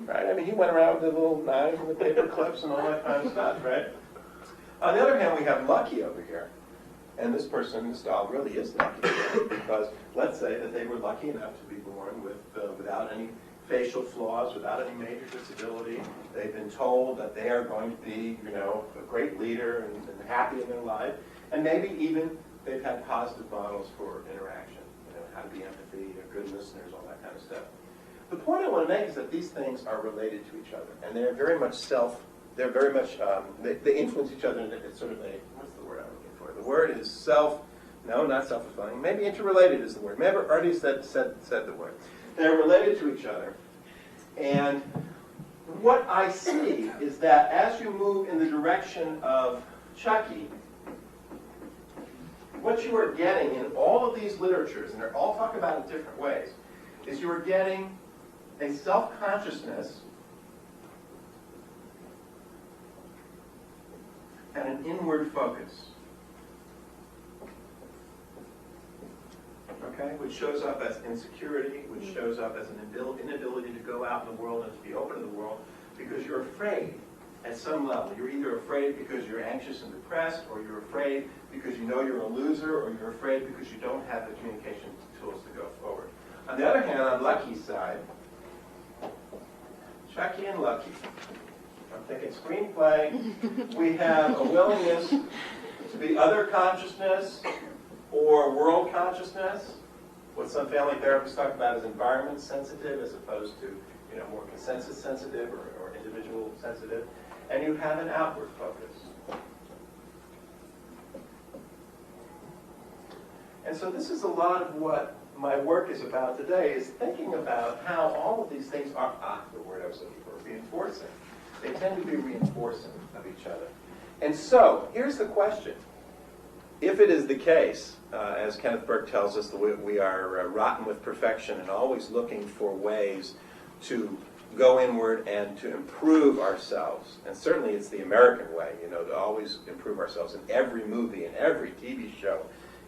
[SPEAKER 2] Right? I mean, he went around with the little knives and the paper clips and all that kind of stuff, right? On the other hand, we have Lucky over here. And this person, this doll, really is lucky because let's say that they were lucky enough to be born without any facial flaws, without any major disability. They've been told that they are going to be, a great leader and happy in their life. And maybe even they've had positive models for interaction, how to be empathy, good listeners, all that kind of stuff. The point I want to make is that these things are related to each other, and they're very much they influence each other. It's sort of what's the word I'm looking for? The word is not self-fulfilling. Maybe interrelated is the word. Maybe already said the word. They're related to each other. And what I see is that as you move in the direction of Chucky, what you are getting in all of these literatures, and they're all talking about it in different ways, is you are getting a self-consciousness and an inward focus. Okay, which shows up as insecurity, which shows up as an inability to go out in the world and to be open to the world because you're afraid at some level. You're either afraid because you're anxious and depressed, or you're afraid because you know you're a loser, or you're afraid because you don't have the communication tools to go forward. On the other hand, on Lucky's side, Chucky and Lucky I'm thinking screenplay. We have a willingness to be other consciousness or world consciousness. What some family therapists talk about is environment sensitive as opposed to more consensus sensitive or individual sensitive. And you have an outward focus. And so this is a lot of what my work is about today, is thinking about how all of these things are, the word I was looking for, reinforcing. They tend to be reinforcing of each other. And so, here's the question. If it is the case, as Kenneth Burke tells us, that we are rotten with perfection and always looking for ways to go inward and to improve ourselves, and certainly it's the American way, to always improve ourselves in every movie, in every TV show.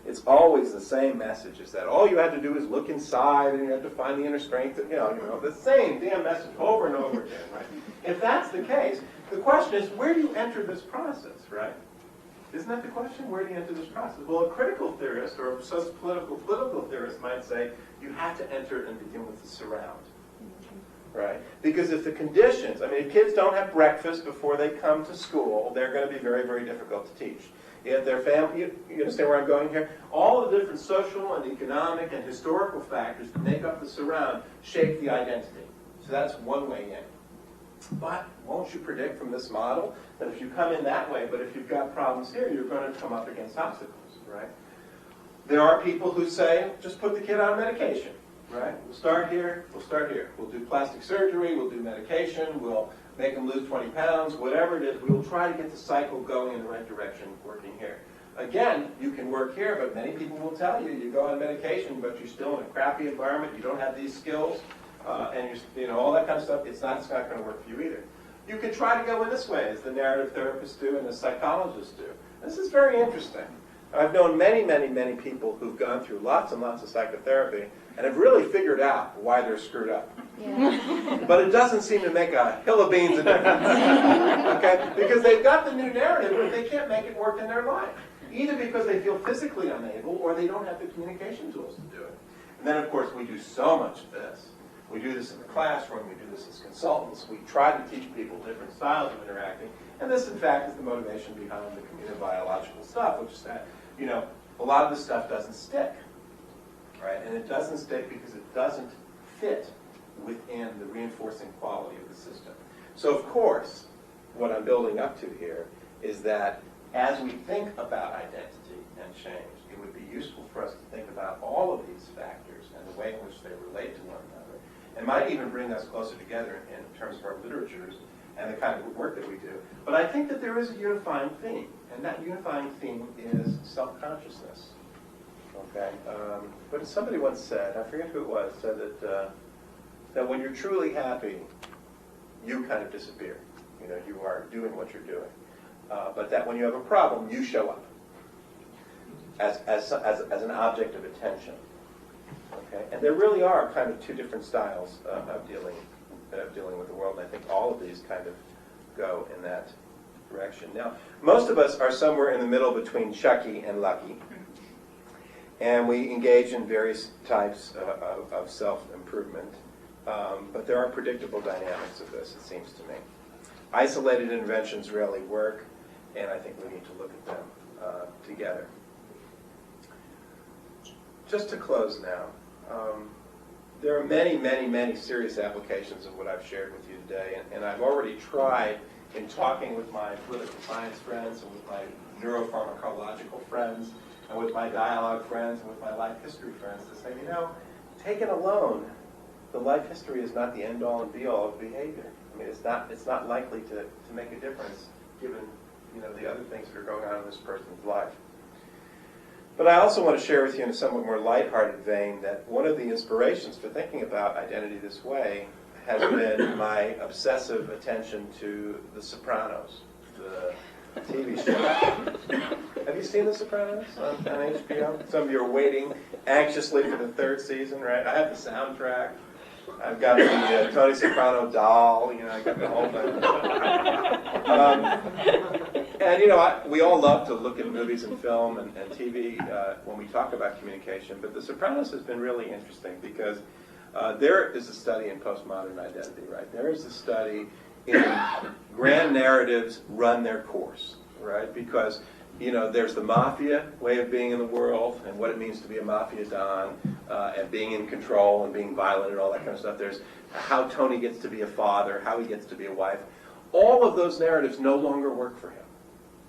[SPEAKER 2] It's always the same message, is that all you have to do is look inside and you have to find the inner strength, the same damn message over and over again, right? If that's the case, the question is, where do you enter this process, right? Isn't that the question? Where do you enter this process? Well, a critical theorist or a political theorist might say you have to enter and begin with the surround, right? Because if the conditions, if kids don't have breakfast before they come to school, they're going to be very, very difficult to teach. If their family, you understand where I'm going here? All the different social and economic and historical factors that make up the surround shape the identity. So that's one way in. But won't you predict from this model that if you come in that way, but if you've got problems here, you're going to come up against obstacles, right? There are people who say, just put the kid on medication, right? We'll start here, we'll start here. We'll do plastic surgery, we'll do medication, we'll make them lose 20 pounds, whatever it is, we will try to get the cycle going in the right direction, working here. Again, you can work here, but many people will tell you, you go on medication, but you're still in a crappy environment, you don't have these skills, and all that kind of stuff, it's not going to work for you either. You could try to go in this way, as the narrative therapists do and the psychologists do. This is very interesting. I've known many, many, many people who've gone through lots and lots of psychotherapy and have really figured out why they're screwed up.
[SPEAKER 1] Yeah.
[SPEAKER 2] But it doesn't seem to make a hill of beans of difference. Okay? Because they've got the new narrative, but they can't make it work in their life. Either because they feel physically unable or they don't have the communication tools to do it. And then, of course, we do so much of this. We do this in the classroom. We do this as consultants. We try to teach people different styles of interacting. And this, in fact, is the motivation behind the communibiological stuff, which is that, a lot of this stuff doesn't stick. Right? And it doesn't stick because it doesn't fit within the reinforcing quality of the system. So, of course, what I'm building up to here is that as we think about identity and change, it would be useful for us to think about all of these factors and the way in which they relate to one another, and might even bring us closer together in terms of our literatures and the kind of work that we do. But I think that there is a unifying theme, and that unifying theme is self-consciousness. Okay, but somebody once said, I forget who it was, said that when you're truly happy, you kind of disappear. You are doing what you're doing. But that when you have a problem, you show up as an object of attention. Okay, and there really are kind of two different styles of dealing with the world, and I think all of these kind of go in that direction. Now, most of us are somewhere in the middle between Chucky and Lucky. And we engage in various types of self-improvement. But there are predictable dynamics of this, it seems to me. Isolated interventions rarely work, and I think we need to look at them together. Just to close now, there are many, many, many serious applications of what I've shared with you today, and I've already tried in talking with my political science friends and with my neuropharmacological friends and with my dialogue friends and with my life history friends to say, taken alone, the life history is not the end-all and be-all of behavior. It's not likely to make a difference given the other things that are going on in this person's life. But I also want to share with you in a somewhat more lighthearted vein that one of the inspirations for thinking about identity this way has been my obsessive attention to The Sopranos, the TV show. Have you seen The Sopranos on HBO? Some of you are waiting anxiously for the third season, right? I have the soundtrack. I've got the Tony Soprano doll. I got the whole thing. And we all love to look at movies and film and TV when we talk about communication. But The Sopranos has been really interesting because there is a study in postmodern identity, right? There is a study grand narratives run their course, right? Because, you know, there's the mafia way of being in the world and what it means to be a mafia don and being in control and being violent and all that kind of stuff. There's how Tony gets to be a father, how he gets to be a wife. All of those narratives no longer work for him.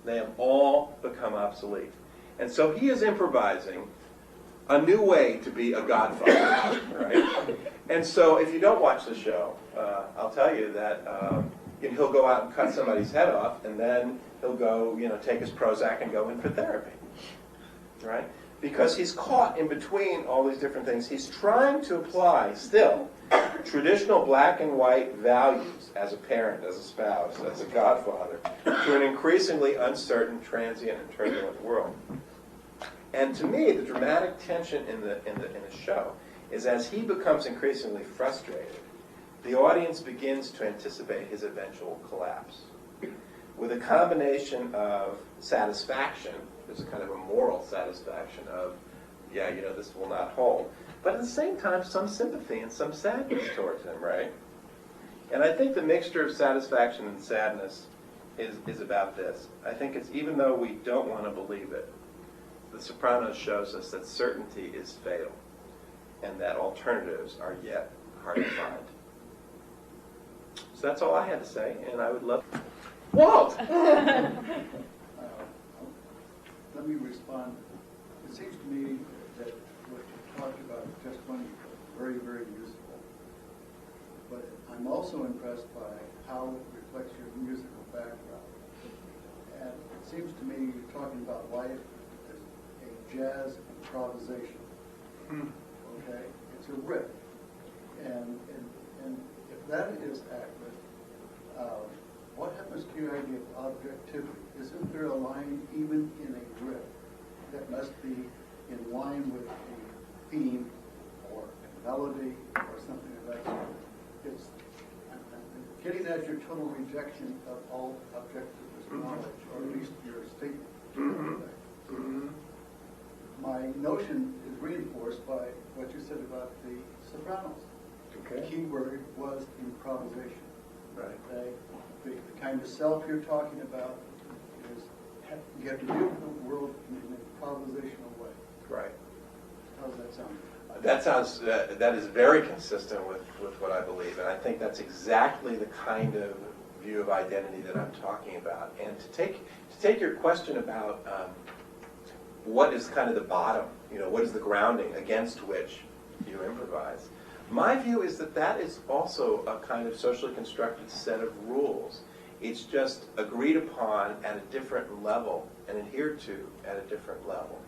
[SPEAKER 2] They have all become obsolete. And so he is improvising a new way to be a godfather, right? And so if you don't watch the show, I'll tell you that he'll go out and cut somebody's head off, and then he'll go, you know, take his Prozac and go in for therapy, right? Because he's caught in between all these different things. He's trying to apply still traditional black and white values as a parent, as a spouse, as a godfather, to an increasingly uncertain, transient, and turbulent world. And to me, the dramatic tension in the show is as he becomes increasingly frustrated, the audience begins to anticipate his eventual collapse. With a combination of satisfaction, there's a kind of a moral satisfaction of, yeah, you know, this will not hold, but at the same time, some sympathy and some sadness towards him, right? And I think the mixture of satisfaction and sadness is about this. I think it's, even though we don't want to believe it, The Sopranos shows us that certainty is fatal and that alternatives are yet hard to find. So that's all I had to say, and I would love... Walt!
[SPEAKER 4] Let me respond. It seems to me that what you talked about is just one very, very useful. But I'm also impressed by how it reflects your musical background. And it seems to me you're talking about life as a jazz improvisation. Okay? It's a riff. And if that is accurate, what happens to your idea of objectivity? Isn't there a line even in a riff that must be in line with a theme or a melody or something of that sort? I'm getting at your total rejection of all objectivist knowledge, or at least your statement. My notion is reinforced by what you said about the Sopranos.
[SPEAKER 2] Okay.
[SPEAKER 4] The key word was improvisation.
[SPEAKER 2] Right.
[SPEAKER 4] Okay? The kind of self you're talking about is you have to view the world in an improvisational way.
[SPEAKER 2] Right.
[SPEAKER 4] How does that sound?
[SPEAKER 2] That is very consistent with what I believe, and I think that's exactly the kind of view of identity that I'm talking about. And to take your question about what is kind of the bottom, you know, what is the grounding against which you improvise, my view is that is also a kind of socially constructed set of rules. It's just agreed upon at a different level and adhered to at a different level.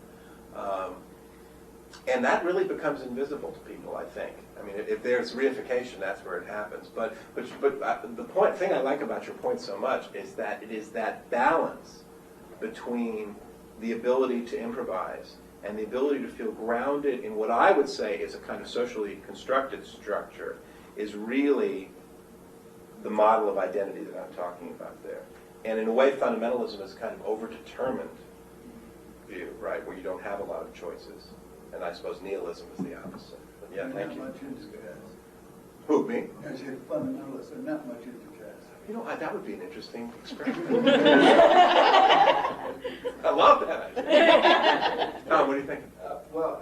[SPEAKER 2] And that really becomes invisible to people, I think. I mean, if there's reification, that's where it happens. But the thing I like about your point so much is that it is that balance between the ability to improvise and the ability to feel grounded in what I would say is a kind of socially constructed structure is really the model of identity that I'm talking about there. And in a way, fundamentalism is kind of overdetermined view, right, where you don't have a lot of choices. And I suppose nihilism is the opposite. But yeah, thank you.
[SPEAKER 4] Not much into jazz.
[SPEAKER 2] Who, me?
[SPEAKER 4] As a fundamentalist, are not much into jazz.
[SPEAKER 2] You know, that would be an interesting experiment. I love that idea. Tom, what do you think?
[SPEAKER 5] Well,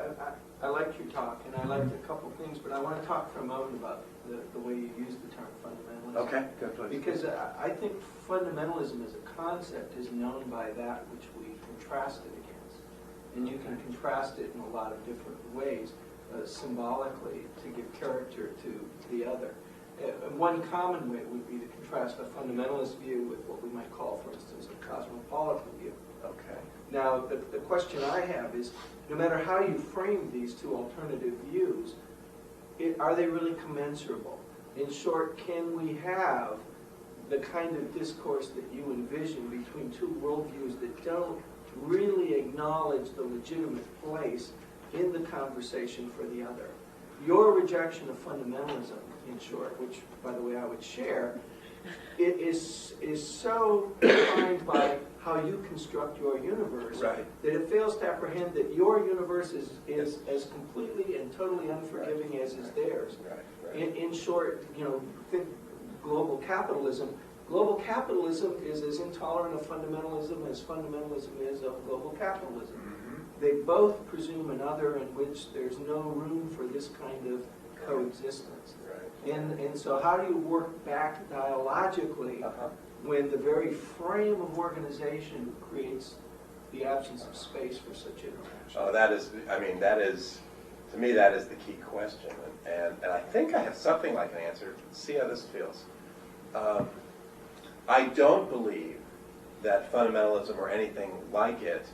[SPEAKER 5] I liked your talk, and I liked a couple things, but I want to talk for a moment about the way you use the term fundamentalism.
[SPEAKER 2] Okay, good, please.
[SPEAKER 5] Because I think fundamentalism as a concept is known by that which we contrast it against. And you can contrast it in a lot of different ways, symbolically, to give character to the other. One common way would be to contrast a fundamentalist view with what we might call, for instance, a cosmopolitan view.
[SPEAKER 2] Okay.
[SPEAKER 5] Now, the question I have is, no matter how you frame these two alternative views, are they really commensurable? In short, can we have the kind of discourse that you envision between two worldviews that don't really acknowledge the legitimate place in the conversation for the other? Your rejection of fundamentalism, in short, which, by the way, I would share, it is so defined by how you construct your universe,
[SPEAKER 2] right,
[SPEAKER 5] that it fails to apprehend that your universe is as completely and totally unforgiving as is theirs.
[SPEAKER 2] Right.
[SPEAKER 5] In short, you know, global capitalism. Global capitalism is as intolerant of fundamentalism as fundamentalism is of global capitalism. They both presume another in which there's no room for this kind of coexistence.
[SPEAKER 2] Right.
[SPEAKER 5] And so how do you work back dialogically when the very frame of organization creates the absence of space for such interaction?
[SPEAKER 2] Oh, that is, I mean, that is, to me, that is the key question. And I think I have something like an answer. See how this feels. I don't believe that fundamentalism or anything like it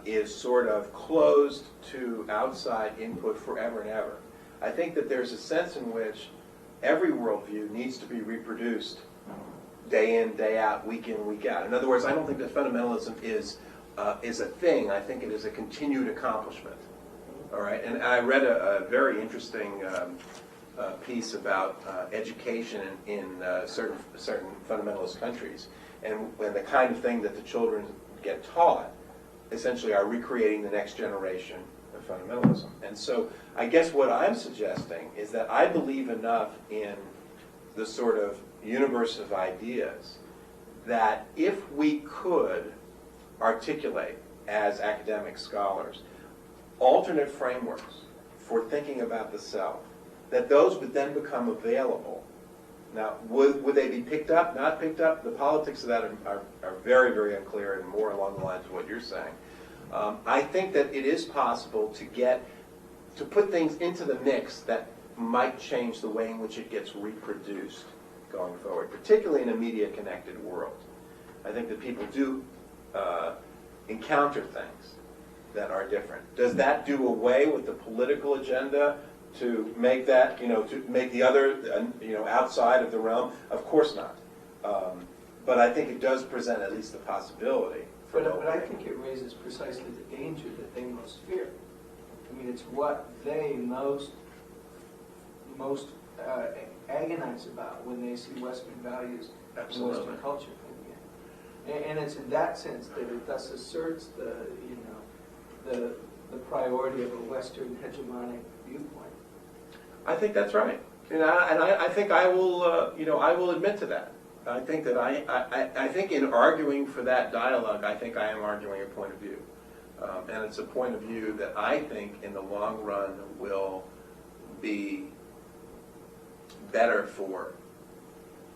[SPEAKER 2] is sort of closed to outside input forever and ever. I think that there's a sense in which every worldview needs to be reproduced day in, day out, week in, week out. In other words, I don't think that fundamentalism is a thing. I think it is a continued accomplishment. All right, and I read a very interesting piece about education in certain fundamentalist countries, and the kind of thing that the children get taught essentially are recreating the next generation of fundamentalism. And so I guess what I'm suggesting is that I believe enough in the sort of universe of ideas that if we could articulate as academic scholars alternate frameworks for thinking about the self, that those would then become available. Now, would they be picked up, not picked up? The politics of that are very, very unclear and more along the lines of what you're saying. I think that it is possible to put things into the mix that might change the way in which it gets reproduced going forward, particularly in a media-connected world. I think that people do encounter things that are different. Does that do away with the political agenda to make that, to make the other, outside of the realm? Of course not. But I think it does present at least the possibility.
[SPEAKER 5] But I think it raises precisely the danger that they most fear. I mean, it's what they most agonize about when they see Western values and Western culture coming in. And it's in that sense that it thus asserts the priority of a Western hegemonic viewpoint.
[SPEAKER 2] I think that's right, and I think I will, I will admit to that. I think that I think in arguing for that dialogue, I think I am arguing a point of view, and it's a point of view that I think in the long run will be better for.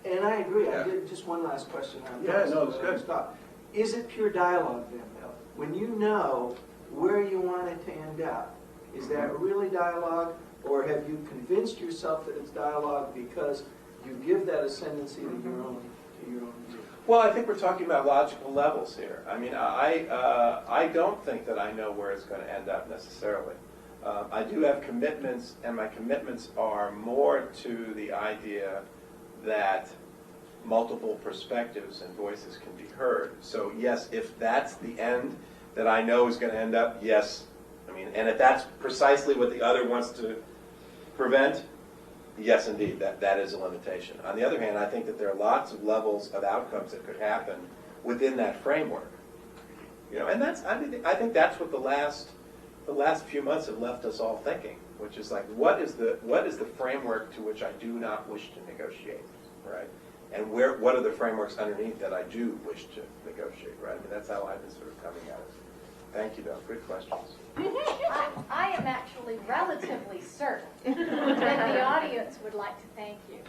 [SPEAKER 5] And I agree.
[SPEAKER 2] Yeah.
[SPEAKER 5] I did just one last question.
[SPEAKER 2] Yeah, no, it's good.
[SPEAKER 5] Stop. Is it pure dialogue then, Bill? When you know where you want it to end up, is that really dialogue, or have you convinced yourself that it's dialogue because you give that ascendancy to your own view?
[SPEAKER 2] Well, I think we're talking about logical levels here. I mean, I don't think that I know where it's going to end up necessarily. I do have commitments, and my commitments are more to the idea that multiple perspectives and voices can be heard. So yes, if that's the end that I know is going to end up, yes. I mean, and if that's precisely what the other wants to prevent, yes, indeed, that is a limitation. On the other hand, I think that there are lots of levels of outcomes that could happen within that framework. And that's, I think that's what the last few months have left us all thinking, which is like, what is the framework to which I do not wish to negotiate, right? And what are the frameworks underneath that I do wish to negotiate, right? I mean, that's how I've been sort of coming at it. Thank you, Bill. Good questions.
[SPEAKER 1] I am actually relatively certain that the audience would like to thank you.